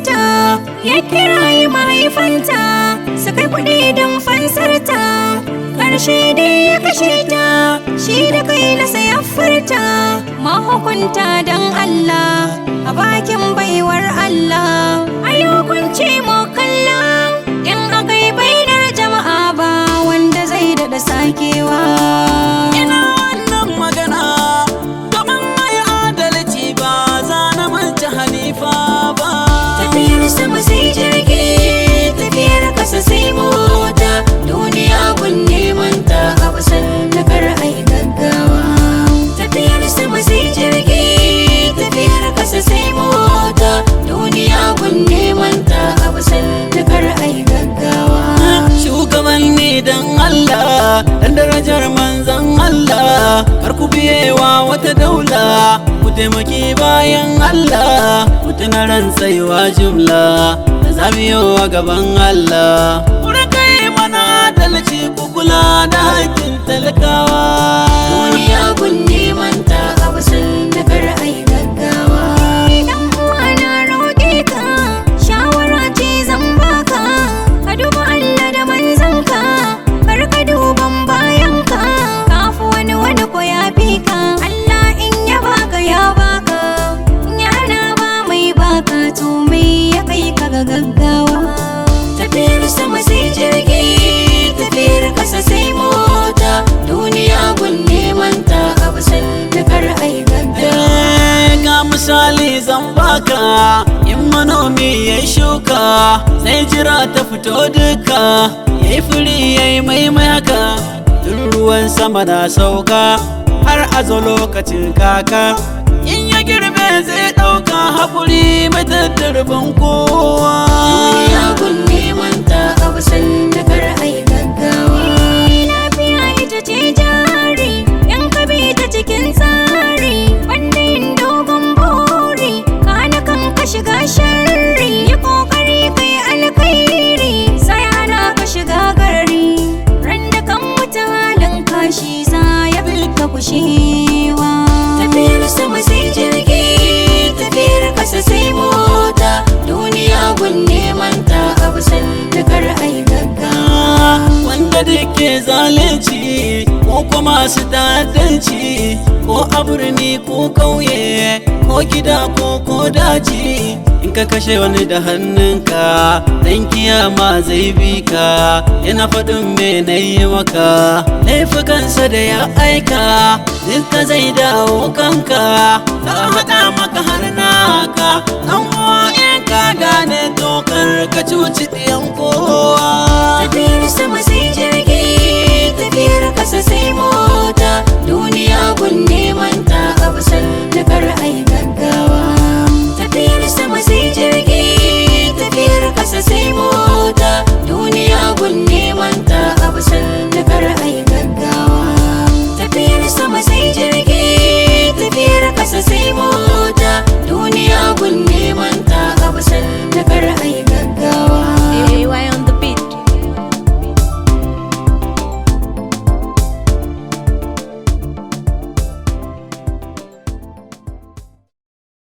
ta, ya kirayi mahaifanta su kai kuɗi don fansarta. Ƙarshe dai ya kashe ta, shi da kai na ya furta. Mahukunta don Allah a bakin baiwar Allah, ayi hukunci mu kalla. In akai bainar jama'a ba wanda zai daɗa sakewa. Ina wannan magana domin mai adalci, ba za na manta Hanifa ba. Tafiyar sama sai jirgi, tafiyar ƙasa sai mota, duniya gun neman ta a basan da kar ai gaggawa. Tafiyar sama sai jirgi, tafiyar ƙasa sai mota, duniya gun neman ta a basan da kar ai gaggawa. Shugabanni dan Allah, dan darajar manzon Allah, kar ku biyewa wata daula, ku taimaki bayan Allah, ku tuna ran tsayuwa jumla da zamiyo a gaban Allah. Ku rika yi mana adalci, ku kula da hakkin talakawa. Duniya gun neman ta a basan da kar ai gaggawa. Dan uwa na roƙe ka, shawara ce zan baka, ka duba Allah da manzanka, kar ka duban bayanka. Kafu wani ko ya fi ka, Allah in ya baka ya baka, in ya hana ba mai baka, to me ya kai ka ga gaggawa. Tafiyar sama sai jirgi, tafiyar ƙasa sai mota, duniya gun neman ta a basan da kar ai gaggawa. Ga misali zan baka, in manomi ya shuka sai jira ta fito duka, ya yi fure ya yi maimaka, tun ruwan sama na sauka har a zo lokacin kaka. In ya girbe zai ɗauka haƙuri mai tattarbin kowa. Duniya gun neman ta a basan da kar ai gaggawa. Lafiya ita ce jari, in ka bi ta cikin tsari, wanda yin dogon buri, kana kan ka shiga sharri. Yi kokari kai alkhairi, sai hana ka shiga gari, ran da kan mutu halin kashi za ya bi ka kushewa. Tafiyar sama sai jirgi, tafiyar ƙasa sai mota, duniya gun neman ta a basan da kar ai gaggawa. Wanda duke zalunci ko kuma su ta'addanci, ko a birni ko ƙauye, ko gida ko daji, in ka kashe wani da hannunka dan kiyama zai bi ka, yana faɗin me na yi maka. Laifukansa da ya aika duka zai dawo kanka, za a haɗa maka har naka. Ɗan uwa in ka gane tokar ka cuci ɗiyan kowa. Tafiyar sama sai jirgi, tafiyar ƙasa sai mota,